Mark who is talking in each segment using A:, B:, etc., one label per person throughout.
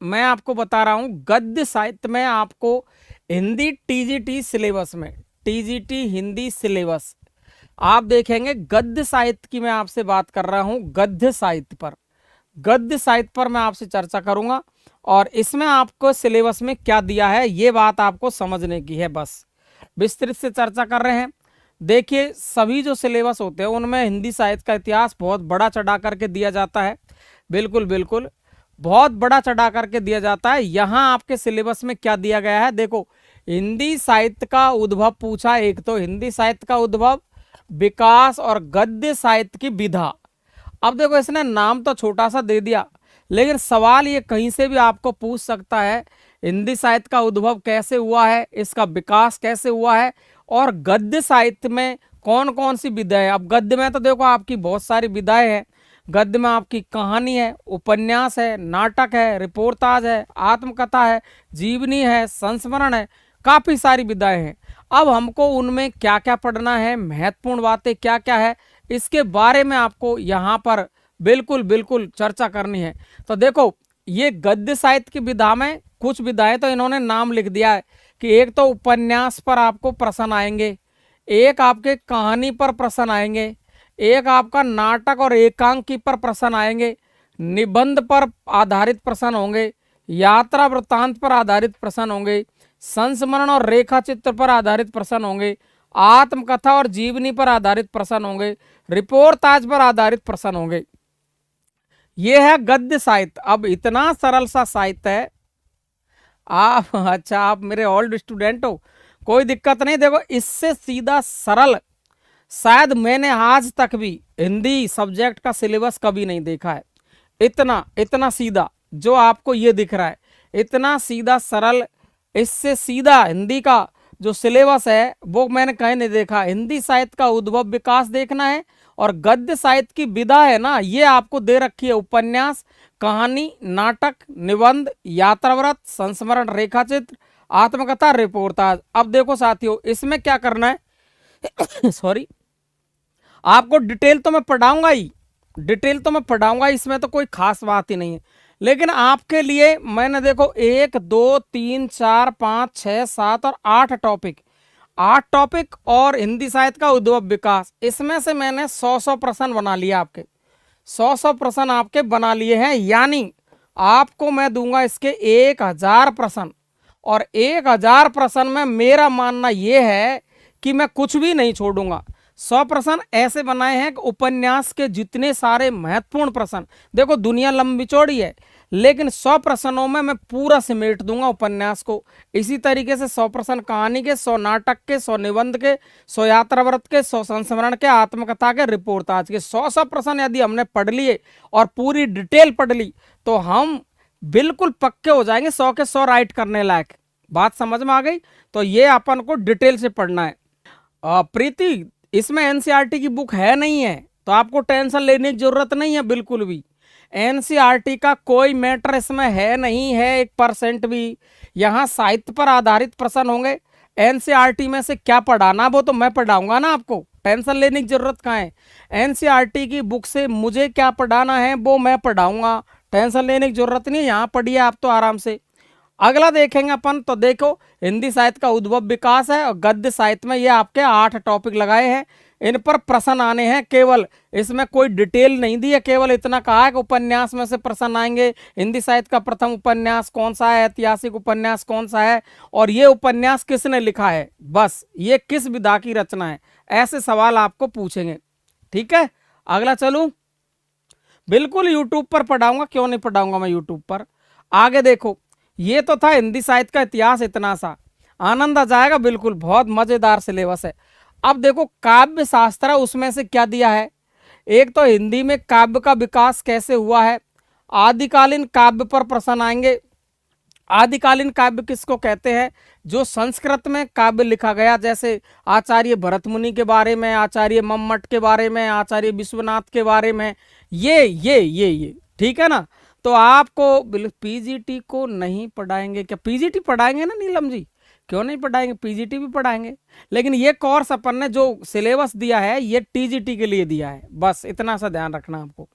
A: मैं आपको बता रहा हूं गद्य साहित्य में आपको हिंदी टीजीटी सिलेबस में, टीजीटी हिंदी सिलेबस आप देखेंगे गद्य साहित्य की मैं आपसे बात कर रहा हूं। गद्य साहित्य पर, गद्य साहित्य पर मैं आपसे चर्चा करूंगा और इसमें आपको सिलेबस में क्या दिया है ये बात आपको समझने की है। बस विस्तृत से चर्चा कर रहे हैं। देखिए सभी जो सिलेबस होते हैं उनमें हिंदी साहित्य का इतिहास बहुत बड़ा चढ़ा करके दिया जाता है। बिल्कुल बिल्कुल बहुत बड़ा चढ़ा करके दिया जाता है। यहाँ आपके सिलेबस में क्या दिया गया है देखो, हिंदी साहित्य का उद्भव पूछा, एक तो हिंदी साहित्य का उद्भव, विकास और गद्य साहित्य की विधा। अब देखो इसने नाम तो छोटा सा दे दिया, लेकिन सवाल ये कहीं से भी आपको पूछ सकता है हिंदी साहित्य का उद्भव कैसे हुआ है, इसका विकास कैसे हुआ है और गद्य साहित्य में कौन कौन सी विधाएं। अब गद्य में तो देखो आपकी बहुत सारी विधाएं हैं। गद्य में आपकी कहानी है, उपन्यास है, नाटक है, रिपोर्टाज है, आत्मकथा है, जीवनी है, संस्मरण है, काफी सारी विधाएं हैं। अब हमको उनमें क्या क्या पढ़ना है, महत्वपूर्ण बातें क्या क्या है, इसके बारे में आपको यहाँ पर बिल्कुल बिल्कुल चर्चा करनी है। तो देखो ये गद्य साहित्य की विधा में कुछ विधाएं तो इन्होंने नाम लिख दिया है कि एक तो उपन्यास पर आपको प्रश्न आएंगे, एक आपके कहानी पर प्रश्न आएंगे, एक आपका नाटक और एकांकी पर प्रश्न आएंगे, निबंध पर आधारित प्रश्न होंगे, यात्रा वृत्तांत पर आधारित प्रश्न होंगे, संस्मरण और रेखा चित्र पर आधारित प्रश्न होंगे, आत्मकथा और जीवनी पर आधारित प्रश्न होंगे, रिपोर्टाज पर आधारित प्रश्न होंगे। यह है गद्य साहित्य। अब इतना सरल सा साहित्य है। आप अच्छा आप मेरे ओल्ड स्टूडेंट हो, कोई दिक्कत नहीं। देखो इससे सीधा सरल शायद मैंने आज तक भी हिंदी सब्जेक्ट का सिलेबस कभी नहीं देखा है। इतना इतना सीधा जो आपको ये दिख रहा है, इतना सीधा सरल, इससे सीधा हिंदी का जो सिलेबस है वो मैंने कहीं नहीं देखा। हिंदी साहित्य का उद्भव विकास देखना है और गद्य साहित्य की विधा है ना, ये आपको दे रखी है। उपन्यास, कहानी, नाटक, निबंध, यात्राव्रत, संस्मरण, रेखाचित्र, आत्मकथा, रिपोर्टाज। अब देखो साथियों इसमें क्या करना है सॉरी, आपको डिटेल तो मैं पढ़ाऊंगा ही, डिटेल तो मैं पढ़ाऊंगा, इसमें तो कोई खास बात ही नहीं है। लेकिन आपके लिए मैंने देखो 1 2 3 4 5 6 7 और 8 टॉपिक, 8 टॉपिक और हिंदी साहित्य का उद्भव विकास, इसमें से मैंने 100 प्रश्न बना लिया। आपके 100 प्रश्न आपके बना लिए हैं, यानी आपको मैं दूंगा इसके 1000 प्रश्न। और 1000 प्रश्न में मेरा मानना यह है कि मैं कुछ भी नहीं छोड़ूंगा। 100 प्रश्न ऐसे बनाए हैं कि उपन्यास के जितने सारे महत्वपूर्ण प्रश्न, देखो दुनिया लंबी चौड़ी है लेकिन 100 प्रश्नों में मैं पूरा समेट दूंगा उपन्यास को। इसी तरीके से 100 प्रश्न कहानी के, 100 नाटक के, 100 निबंध के, 100 यात्राव्रत के, 100 संस्मरण के, आत्मकथा के, रिपोर्टाज के। 100 प्रश्न यदि हमने पढ़ लिए और पूरी डिटेल पढ़ ली तो हम बिल्कुल पक्के हो जाएंगे 100 के 100 राइट करने लायक। बात समझ में आ गई? तो ये अपन को डिटेल से पढ़ना है। प्रीति इसमें एनसीईआरटी की बुक है नहीं है तो आपको टेंशन लेने की जरूरत नहीं है बिल्कुल भी। एनसीईआरटी का कोई मैटर इसमें है नहीं है 1% भी। यहाँ साहित्य पर आधारित प्रश्न होंगे। एनसीईआरटी में से क्या पढ़ाना वो तो मैं पढ़ाऊंगा ना, आपको टेंशन लेने की जरूरत कहाँ है। एनसीईआरटी की बुक से मुझे क्या पढ़ाना है वो मैं पढ़ाऊंगा, टेंशन लेने की जरूरत नहीं है। यहाँ पढ़िए आप तो आराम से। अगला देखेंगे अपन, तो देखो हिंदी साहित्य का उद्भव विकास है और गद्य साहित्य में ये आपके 8 टॉपिक लगाए हैं, इन पर प्रश्न आने हैं। केवल इसमें कोई डिटेल नहीं दी है, केवल इतना कहा है कि उपन्यास में से प्रश्न आएंगे। हिंदी साहित्य का प्रथम उपन्यास कौन सा है, ऐतिहासिक उपन्यास कौन सा है और ये उपन्यास किसने लिखा है, बस ये किस विधा की रचना है, ऐसे सवाल आपको पूछेंगे। ठीक है, अगला चलूं। बिल्कुल यूट्यूब पर पढ़ाऊंगा, क्यों नहीं पढ़ाऊंगा मैं यूट्यूब पर। आगे देखो, ये तो था हिंदी साहित्य का इतिहास, इतना सा आनंद आ जाएगा, बिल्कुल बहुत मजेदार सिलेबस है। अब देखो काव्य शास्त्र है, उसमें से क्या दिया है। एक तो हिंदी में काव्य का विकास कैसे हुआ है, आदिकालीन काव्य पर प्रश्न आएंगे। आदिकालीन काव्य किसको कहते हैं, जो संस्कृत में काव्य लिखा गया, जैसे आचार्य भरत मुनि के बारे में, आचार्य मम्मट के बारे में, आचार्य विश्वनाथ के बारे में, ये ठीक है ना। तो आपको पीजीटी को नहीं पढ़ाएंगे क्या? पीजीटी पढ़ाएंगे ना नीलम जी, क्यों नहीं पढ़ाएंगे, पीजीटी भी पढ़ाएंगे। लेकिन ये कोर्स अपन ने जो सिलेबस दिया है ये टीजीटी के लिए दिया है, बस इतना सा ध्यान रखना आपको।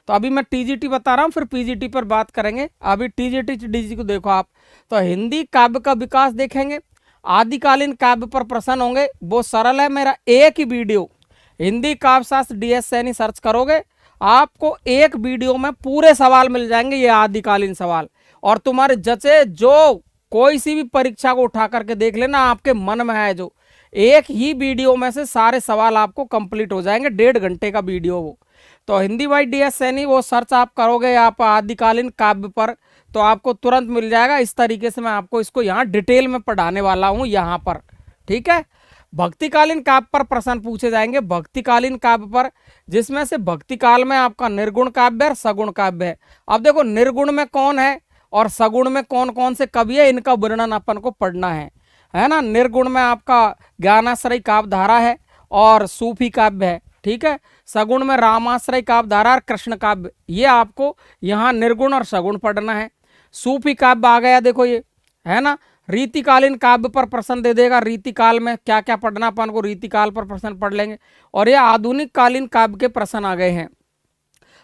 A: तो अभी मैं टीजीटी बता रहा हूँ, फिर पीजीटी पर बात करेंगे। अभी टीजीटी डीजी को देखो आप, तो हिंदी काव्य का विकास देखेंगे, आदिकालीन काव्य पर प्रश्न होंगे। वो सरल है, मेरा एक ही वीडियो हिंदी काव्य शास्त्र DS सैनी सर्च करोगे, आपको एक वीडियो में पूरे सवाल मिल जाएंगे, ये आदिकालीन सवाल, और तुम्हारे जचे जो कोई सी भी परीक्षा को उठा करके देख लेना, आपके मन में है जो, एक ही वीडियो में से सारे सवाल आपको कंप्लीट हो जाएंगे, 1.5 घंटे का वीडियो वो। तो हिंदी बाई DS सैनी वो सर्च आप करोगे आप आदिकालीन काव्य पर, तो आपको तुरंत मिल जाएगा। इस तरीके से मैं आपको इसको यहाँ डिटेल में पढ़ाने वाला हूँ यहाँ पर, ठीक है। भक्तिकालीन काव्य पर प्रश्न पूछे जाएंगे, भक्तिकालीन काव्य पर, जिसमें से भक्तिकाल में आपका निर्गुण काव्य और सगुण काव्य है। अब देखो निर्गुण में कौन है और सगुण में कौन कौन से कवि है, इनका वर्णन अपन को पढ़ना है ना। निर्गुण में आपका ज्ञानाश्रय काव्य धारा है और सूफी काव्य है, ठीक है। सगुण में रामाश्रय काव्य धारा और कृष्ण काव्य, ये आपको यहाँ निर्गुण और सगुण पढ़ना है। सूफी काव्य आ गया, देखो ये है ना। रीतिकालीन काव्य पर प्रश्न दे देगा, रीतिकाल में क्या क्या पढ़ना, अपन को रीतिकाल पर प्रश्न पढ़ लेंगे। और ये आधुनिक कालीन काव्य के प्रश्न आ गए हैं।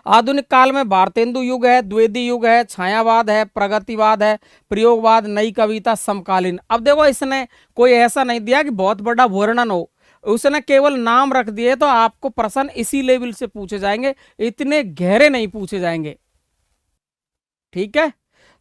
A: आधुनिक काल में भारतेंदु युग है, द्विवेदी युग है, छायावाद है, प्रगतिवाद है, प्रयोगवाद, नई कविता, समकालीन। अब देखो इसने कोई ऐसा नहीं दिया कि बहुत बड़ा वर्णन हो, उसने केवल नाम रख दिए, तो आपको प्रश्न इसी लेवल से पूछे जाएंगे, इतने गहरे नहीं पूछे जाएंगे, ठीक है।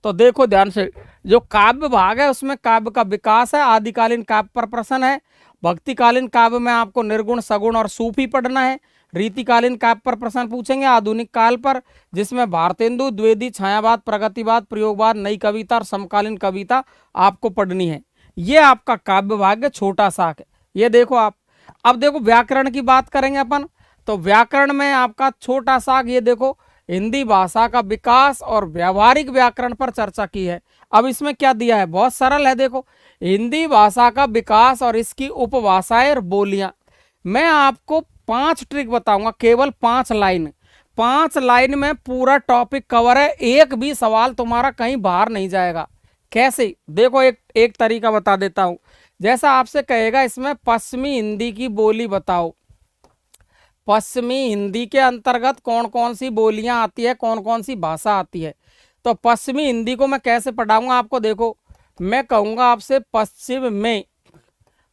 A: तो देखो ध्यान से, जो काव्य भाग है उसमें काव्य का विकास है, आदिकालीन काव्य पर प्रश्न है। भक्तिकालीन काव्य में आपको निर्गुण, सगुण और सूफी पढ़ना है। रीतिकालीन काव्य पर प्रश्न पूछेंगे आधुनिक काल पर, जिसमें भारतेंदु, द्विवेदी, छायावाद, प्रगतिवाद, प्रयोगवाद, नई कविता और समकालीन कविता आपको पढ़नी है। ये आपका काव्य भाग छोटा सा है, ये देखो आप। अब देखो व्याकरण की बात करेंगे अपन, तो व्याकरण में आपका छोटा सा ये देखो, हिंदी भाषा का विकास और व्यावहारिक व्याकरण पर चर्चा की है। अब इसमें क्या दिया है, बहुत सरल है, देखो हिंदी भाषा का विकास और इसकी उपभाषाएं और बोलियां। मैं आपको 5 ट्रिक बताऊंगा, केवल 5 लाइन, 5 लाइन में पूरा टॉपिक कवर है, एक भी सवाल तुम्हारा कहीं बाहर नहीं जाएगा। कैसे, देखो एक तरीका बता देता हूं। जैसा आपसे कहेगा इसमें पश्चिमी हिंदी की बोली बताओ, पश्चिमी हिंदी के अंतर्गत कौन कौन सी बोलियां आती है, कौन कौन सी भाषा आती है। तो पश्चिमी हिंदी को मैं कैसे पढ़ाऊंगा आपको, देखो मैं कहूंगा आपसे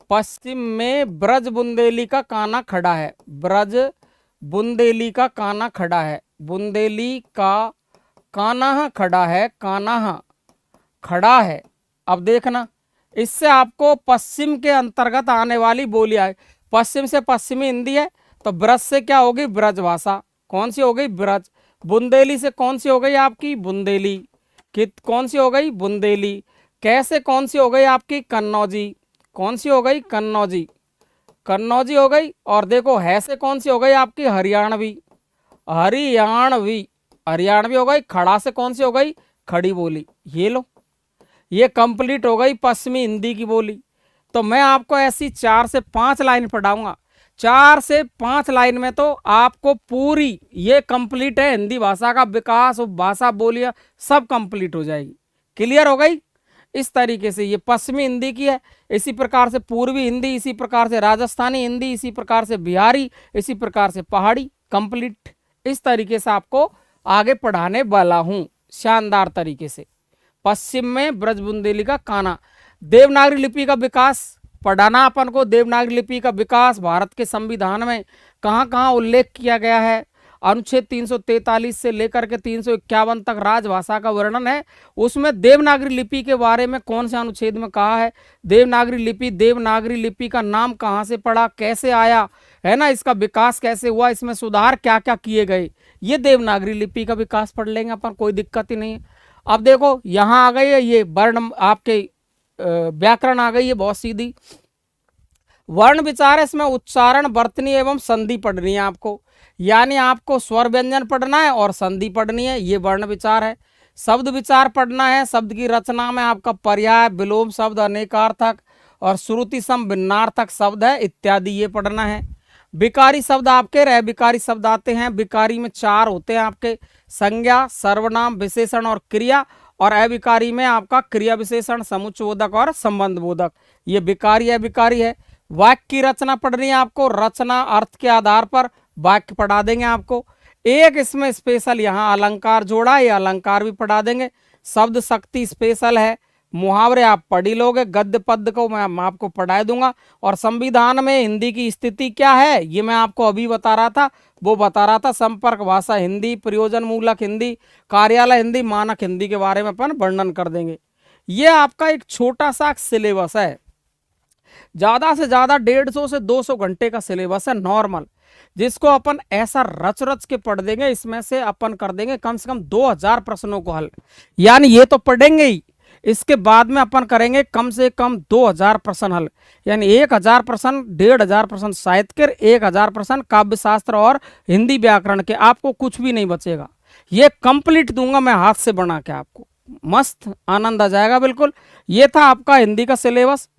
A: पश्चिम में ब्रज बुंदेली का काना खड़ा है, ब्रज बुंदेली का काना खड़ा है, बुंदेली का काना खड़ा है, काना खड़ा है। अब देखना, इससे आपको पश्चिम के अंतर्गत आने वाली बोलियां, पश्चिम से पश्चिमी हिंदी है, तो ब्रज से क्या होगी, ब्रज भाषा, कौन सी हो गई, ब्रज। बुंदेली से कौन सी हो गई आपकी, बुंदेली, कौन सी हो गई, बुंदेली। कैसे कौन सी हो गई आपकी, कन्नौजी, कौन सी हो गई, कन्नौजी, कन्नौजी हो गई। और देखो है से कौन सी हो गई आपकी, हरियाणवी, हरियाणवी, हरियाणवी हो गई। खड़ा से कौन सी हो गई, खड़ी बोली। ये लो, ये कंप्लीट हो गई पश्चिमी हिंदी की बोली। तो मैं आपको ऐसी 4 से 5 लाइन पढ़ाऊंगा, 4 से 5 लाइन में तो आपको पूरी ये कंप्लीट है, हिंदी भाषा का विकास, भाषा, बोलियां सब कंप्लीट हो जाएगी। क्लियर हो गई। इस तरीके से ये पश्चिमी हिंदी की है, इसी प्रकार से पूर्वी हिंदी, इसी प्रकार से राजस्थानी हिंदी, इसी प्रकार से बिहारी, इसी प्रकार से पहाड़ी, कंप्लीट। इस तरीके से आपको आगे पढ़ाने वाला हूं शानदार तरीके से। पश्चिम में ब्रज बुंदेली का काना। देवनागरी लिपि का विकास पढ़ाना अपन को, देवनागरी लिपि का विकास भारत के संविधान में कहाँ कहाँ उल्लेख किया गया है। अनुच्छेद 343 से लेकर के 351 तक राजभाषा का वर्णन है, उसमें देवनागरी लिपि के बारे में कौन से अनुच्छेद में कहा है, देवनागरी लिपि का नाम कहाँ से पड़ा, कैसे आया, है ना, इसका विकास कैसे हुआ, इसमें सुधार क्या क्या किए गए, ये देवनागरी लिपि का विकास पढ़ लेंगे अपन, कोई दिक्कत ही नहीं है। अब देखो यहाँ आ गई है ये वर्ण, आपके व्याकरण आ गई है बहुत सीधी। वर्ण विचार है, इसमें उच्चारण, वर्तनी एवं संधि पढ़नी है आपको, यानी आपको स्वर व्यंजन पढ़ना है और संधि पढ़नी है, ये वर्ण विचार है। शब्द विचार पढ़ना है, शब्द की रचना में आपका पर्याय, विलोम शब्द, अनेकार्थक और श्रुति सम भिन्नार्थक शब्द है इत्यादि, ये पढ़ना है। विकारी शब्द आपके रह विकारी शब्द आते हैं, विकारी में 4 होते हैं आपके, संज्ञा, सर्वनाम, विशेषण और क्रिया, और अविकारी में आपका क्रिया विशेषण, समुच्चयबोधक और संबंध बोधक, ये विकारी अविकारी है। वाक्य की रचना पढ़नी है आपको, रचना अर्थ के आधार पर वाक्य पढ़ा देंगे आपको। एक इसमें स्पेशल यहाँ अलंकार जोड़ा, ये अलंकार भी पढ़ा देंगे। शब्द शक्ति स्पेशल है, मुहावरे आप पढ़ ही लोगे, गद्य पद्य को मैं आपको पढ़ा दूंगा। और संविधान में हिंदी की स्थिति क्या है ये मैं आपको अभी बता रहा था, वो बता रहा था। संपर्क भाषा हिंदी, प्रयोजन मूलक हिंदी, कार्यालय हिंदी, मानक हिंदी के बारे में अपन वर्णन कर देंगे। ये आपका एक छोटा सा सिलेबस है, ज्यादा से ज्यादा 150 से 200 घंटे का सिलेबस है नॉर्मल, जिसको अपन ऐसा रच रच के पढ़ देंगे। इसमें से अपन कर देंगे कम से कम 2000 प्रश्नों को हल, यानी ये तो पढ़ेंगे ही, इसके बाद में अपन करेंगे कम से कम 2000 प्रश्न हल, यानी 1000 प्रश्न, 1500 प्रश्न साहित्य के, 1000 प्रश्न काव्य शास्त्र और हिंदी व्याकरण के, आपको कुछ भी नहीं बचेगा। ये कंप्लीट दूंगा मैं हाथ से बना के, आपको मस्त आनंद आ जाएगा बिल्कुल। ये था आपका हिंदी का सिलेबस।